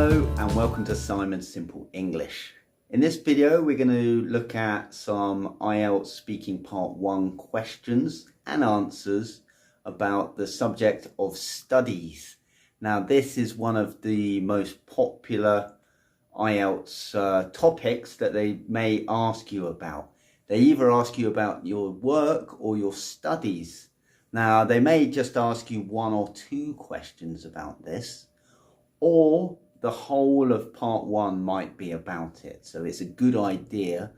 Hello and welcome to Simon's Simple English. In this video we're going to look at some Ielts Speaking Part 1 questions and answers about the subject of studies. Now this is one of the most popular Ielts topics that they may ask you about. They either ask you about your work or your studies. Now they may just ask you one or two questions about this, or the whole of part 1 might be about it. So it's a good idea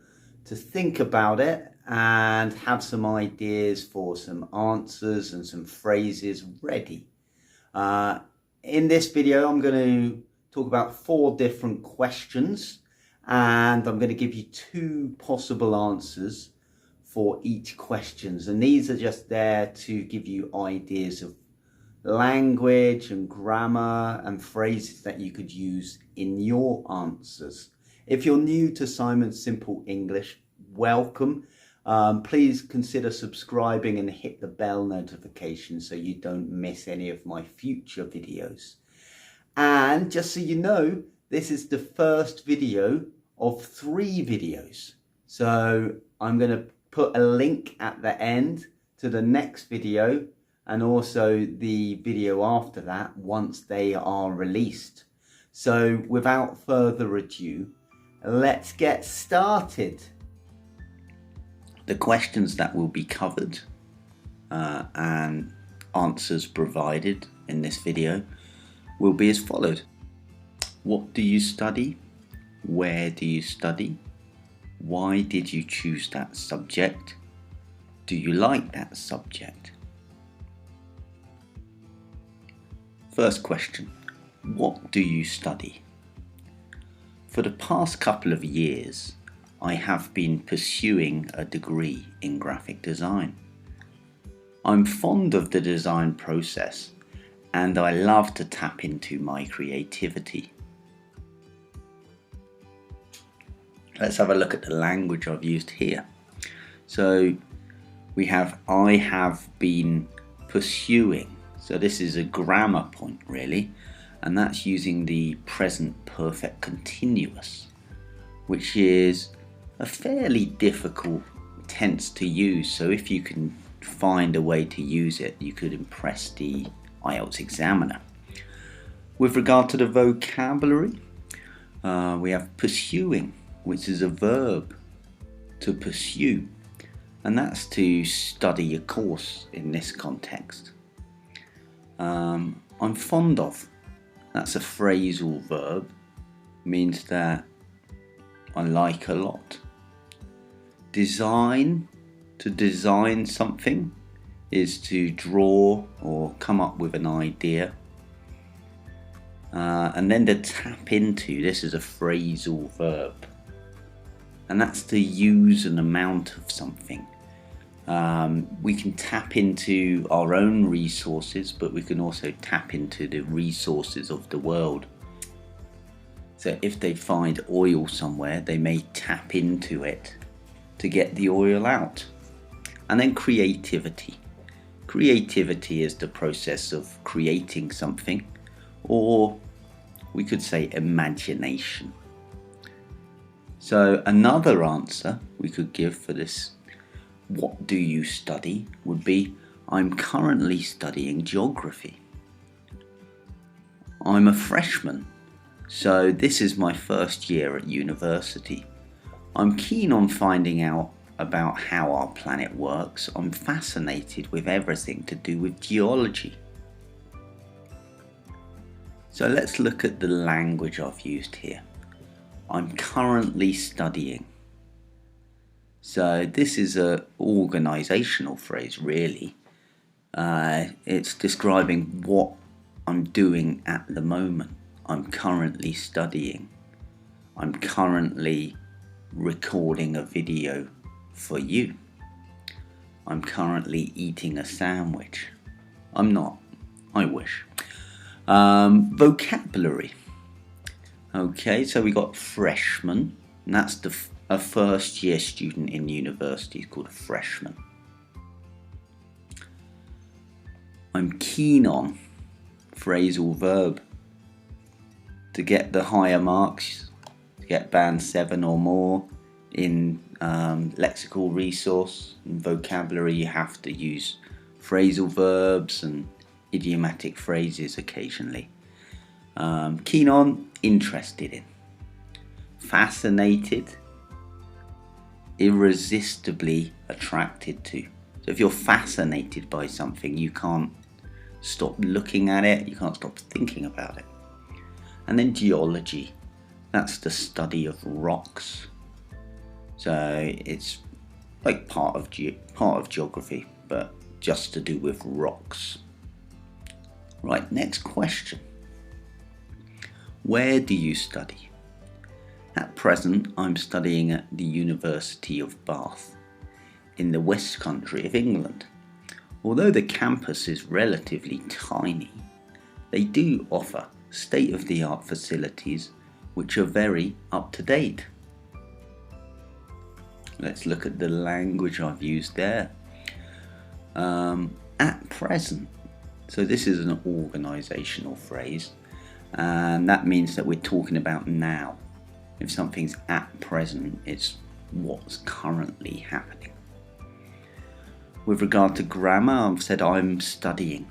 to think about it and have some ideas for some answers and some phrases ready. In this video, I'm going to talk about 4 different questions, and I'm going to give you 2 possible answers for each question. And these are just there to give you ideas of language and grammar and phrases that you could use in your answers. If you're new to Simon's Simple English, welcome. Please consider subscribing and hit the bell notification so you don't miss any of my future videos. And just so you know, this is the first video of 3 videos. So I'm going to put a link at the end to the next video and also the video after that once they are released. So without further ado, let's get started. The questions that will be covered and answers provided in this video will be as follows. What do you study? Where do you study? Why did you choose that subject? Do you like that subject? First question, what do you study? For the past couple of years, I have been pursuing a degree in graphic design. I'm fond of the design process and I love to tap into my creativity. Let's have a look at the language I've used here. So we have I have been pursuing. So this is a grammar point really, and that's using the present perfect continuous, which is a fairly difficult tense to use. So if you can find a way to use it, you could impress the Ielts examiner. With regard to the vocabulary, we have pursuing, which is a verb, to pursue, and that's to study a course in this context. I'm fond of, that's a phrasal verb, means that I like a lot. Design, to design something, is to draw or come up with an idea. And then to tap into, this is a phrasal verb, and that's to use an amount of something. We can tap into our own resources, but we can also tap into the resources of the world. So if they find oil somewhere, they may tap into it to get the oil out. And then creativity. Creativity is the process of creating something, or we could say imagination. So another answer we could give for this what do you study would be, I'm currently studying geography. I'm a freshman, so this is my first year at university. I'm keen on finding out about how our planet works. I'm fascinated with everything to do with geology. So let's look at the language I've used here. I'm currently studying. So this is an organisational phrase really. It's describing what I'm doing at the moment. I'm currently studying. I'm currently recording a video for you. I'm currently eating a sandwich. I'm not. I wish. Vocabulary. Okay, so we got freshman, and that's a first year student in university is called a freshman. I'm keen on, phrasal verb, to get the higher marks, to get band 7 or more in lexical resource and vocabulary, you have to use phrasal verbs and idiomatic phrases occasionally. Keen on, interested in. Fascinated, irresistibly attracted to. So if you're fascinated by something, you can't stop looking at it, you can't stop thinking about it. And then geology, that's the study of rocks. So it's like part of geography, but just to do with rocks. Right, next question. Where do you study? At present, I'm studying at the University of Bath in the West Country of England. Although the campus is relatively tiny, they do offer state-of-the-art facilities which are very up-to-date. Let's look at the language I've used there. At present, so this is an organisational phrase, and that means that we're talking about now. If something's at present, it's what's currently happening. With regard to grammar, I've said I'm studying,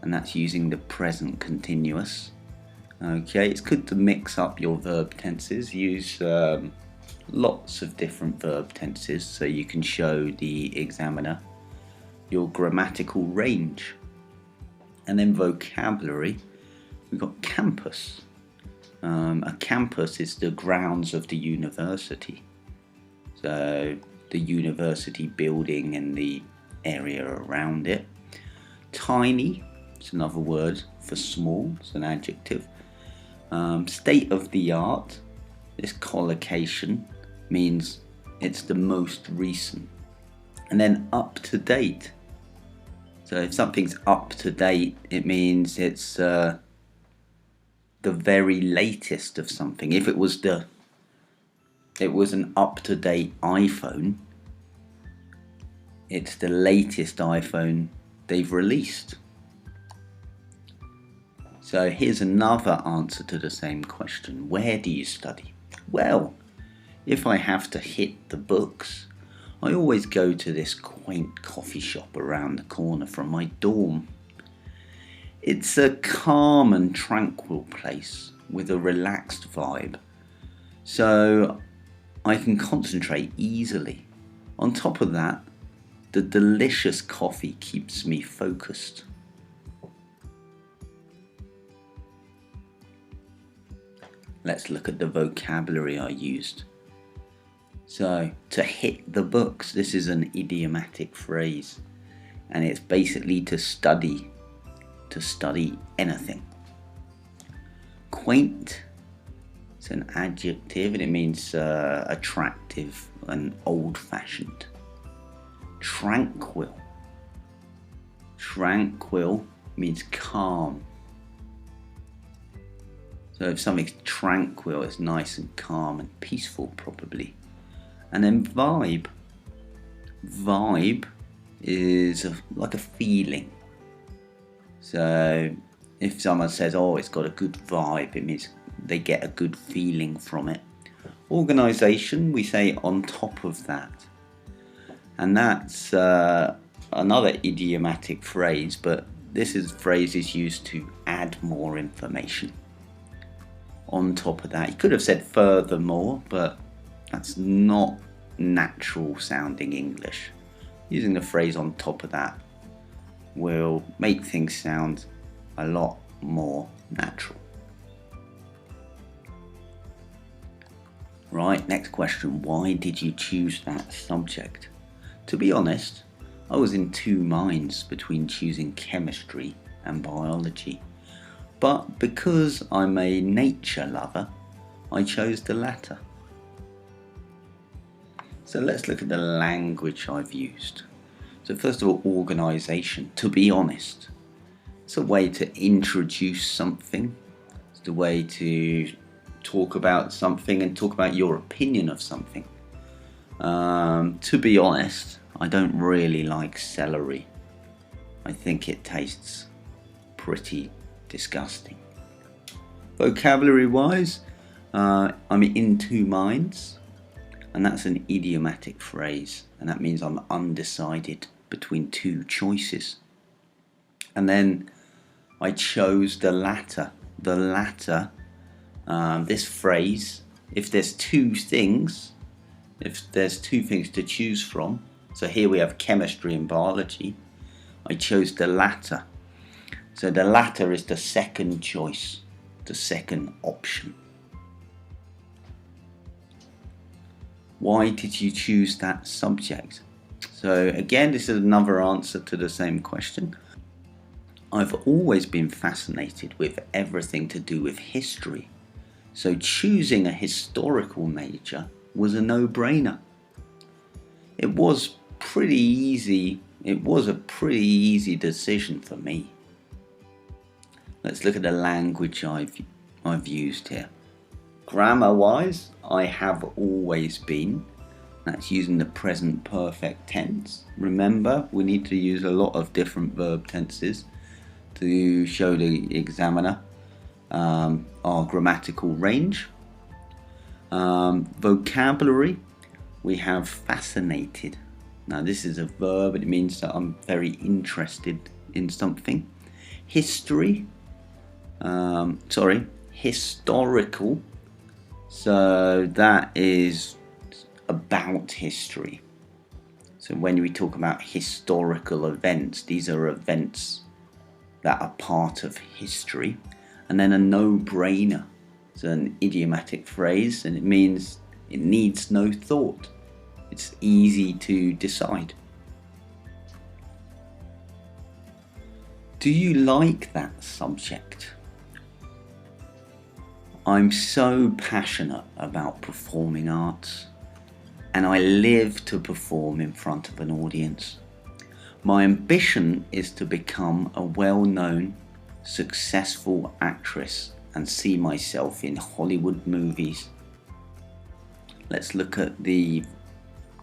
and that's using the present continuous. Okay, it's good to mix up your verb tenses. Use lots of different verb tenses so you can show the examiner your grammatical range. And then vocabulary, we've got campus. A campus is the grounds of the university. So the university building and the area around it. Tiny, it's another word for small, it's an adjective. State of the art, this collocation means it's the most recent. And then up to date. So if something's up to date, it means it's the very latest of something. If it was an up-to-date iPhone, it's the latest iPhone they've released. So here's another answer to the same question. Where do you study? Well, if I have to hit the books, I always go to this quaint coffee shop around the corner from my dorm. It's a calm and tranquil place with a relaxed vibe, so I can concentrate easily. On top of that, the delicious coffee keeps me focused. Let's look at the vocabulary I used. So, to hit the books, this is an idiomatic phrase, and it's basically to study anything. Quaint, it's an adjective and it means attractive and old-fashioned. Tranquil means calm. So if something's tranquil, it's nice and calm and peaceful probably. And then vibe is like a feeling. So if someone says, oh, it's got a good vibe, it means they get a good feeling from it. Organisation, we say on top of that. And that's another idiomatic phrase, but this phrase is used to add more information. On top of that, you could have said furthermore, but that's not natural sounding English. Using the phrase on top of that will make things sound a lot more natural. Right, next question. Why did you choose that subject? To be honest, I was in two minds between choosing chemistry and biology. But because I'm a nature lover, I chose the latter. So let's look at the language I've used. So first of all, organisation. To be honest, it's a way to introduce something. It's a way to talk about something and talk about your opinion of something. To be honest, I don't really like celery. I think it tastes pretty disgusting. Vocabulary wise, I'm in two minds, and that's an idiomatic phrase, and that means I'm undecided between two choices. And then I chose the latter. The latter, this phrase, if there's two things to choose from, so here we have chemistry and biology, I chose the latter. So the latter is the second choice, the second option. Why did you choose that subject? So again, this is another answer to the same question. I've always been fascinated with everything to do with history, so choosing a historical major was a no-brainer. It was a pretty easy decision for me. Let's look at the language I've used here. Grammar-wise, I have always been. That's using the present perfect tense. Remember, we need to use a lot of different verb tenses to show the examiner our grammatical range. Vocabulary, we have fascinated. Now this is a verb, it means that I'm very interested in something. Historical, so that is about history. So when we talk about historical events, these are events that are part of history. And then a no-brainer, it's an idiomatic phrase, and it means it needs no thought. It's easy to decide. Do you like that subject? I'm so passionate about performing arts, and I live to perform in front of an audience. My ambition is to become a well-known, successful actress and see myself in Hollywood movies. Let's look at the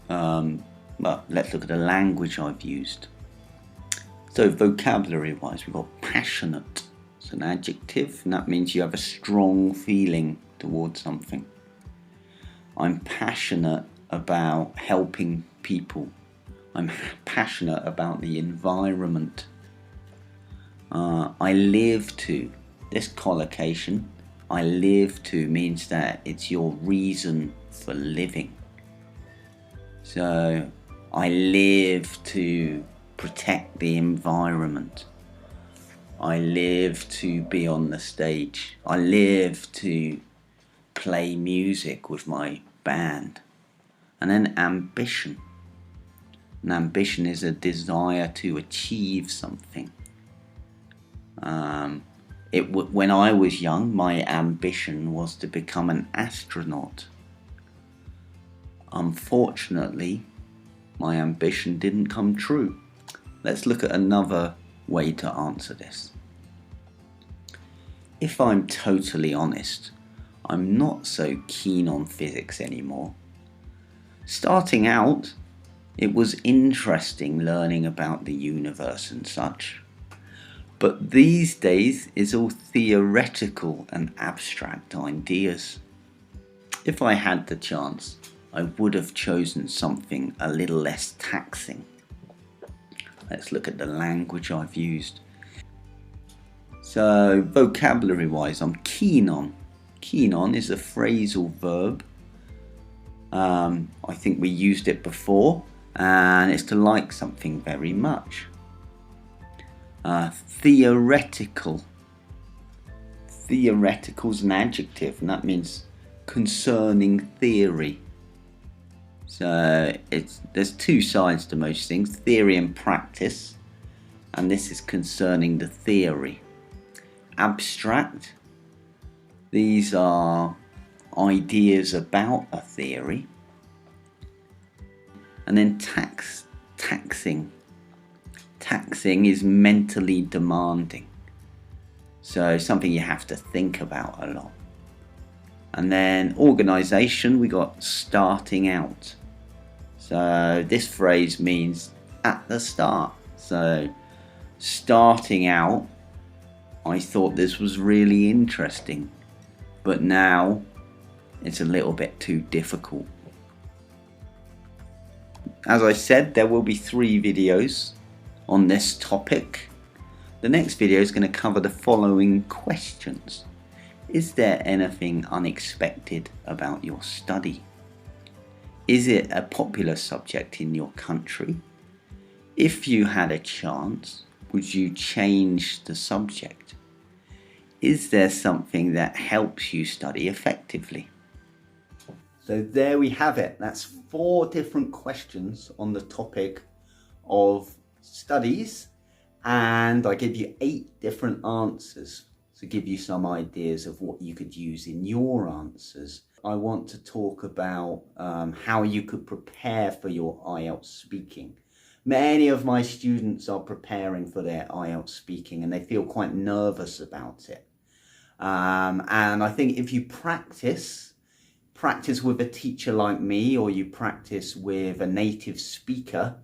language I've used. So vocabulary-wise, we've got passionate. It's an adjective, and that means you have a strong feeling towards something. I'm passionate about helping people. I'm passionate about the environment. I live to. This collocation, I live to, means that it's your reason for living. So I live to protect the environment. I live to be on the stage. I live to play music with my band. And then ambition. And ambition is a desire to achieve something. When I was young, my ambition was to become an astronaut. Unfortunately, my ambition didn't come true. Let's look at another way to answer this. If I'm totally honest, I'm not so keen on physics anymore. Starting out, it was interesting learning about the universe and such. But these days, it's all theoretical and abstract ideas. If I had the chance, I would have chosen something a little less taxing. Let's look at the language I've used. So, vocabulary-wise, I'm keen on. Keen on is a phrasal verb. I think we used it before, and it's to like something very much. Theoretical. Theoretical is an adjective, and that means concerning theory. So there's two sides to most things, theory and practice, and this is concerning the theory. Abstract, these are ideas about a theory. And then taxing. Taxing is mentally demanding. So something you have to think about a lot. And then organisation, we got starting out. So this phrase means at the start. So starting out, I thought this was really interesting. but now it's a little bit too difficult. As I said, there will be 3 videos on this topic. The next video is going to cover the following questions. Is there anything unexpected about your study? Is it a popular subject in your country? If you had a chance, would you change the subject? Is there something that helps you study effectively? So there we have it. That's 4 different questions on the topic of studies, and I give you 8 different answers to give you some ideas of what you could use in your answers. I want to talk about how you could prepare for your IELTS speaking. Many of my students are preparing for their IELTS speaking and they feel quite nervous about it. And I think if you practice with a teacher like me, or you practice with a native speaker,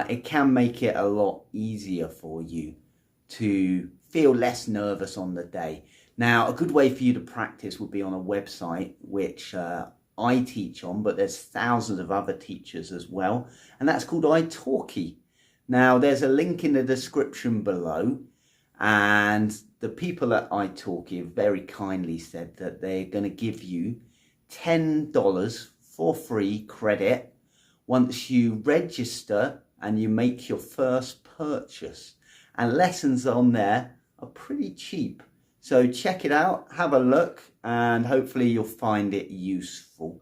it can make it a lot easier for you to feel less nervous on the day. Now, a good way for you to practice would be on a website, which I teach on, but there's thousands of other teachers as well, and that's called Italki. Now, there's a link in the description below, and the people at Italki have very kindly said that they're going to give you $10 for free credit once you register and you make your first purchase. And lessons on there are pretty cheap. So check it out, have a look, and hopefully you'll find it useful.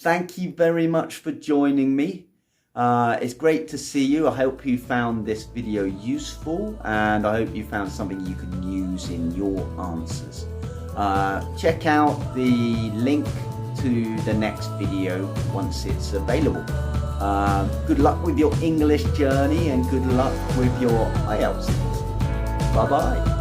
Thank you very much for joining me. It's great to see you. I hope you found this video useful, and I hope you found something you can use in your answers. Check out the link to the next video once it's available. Good luck with your English journey and good luck with your IELTS. Bye bye.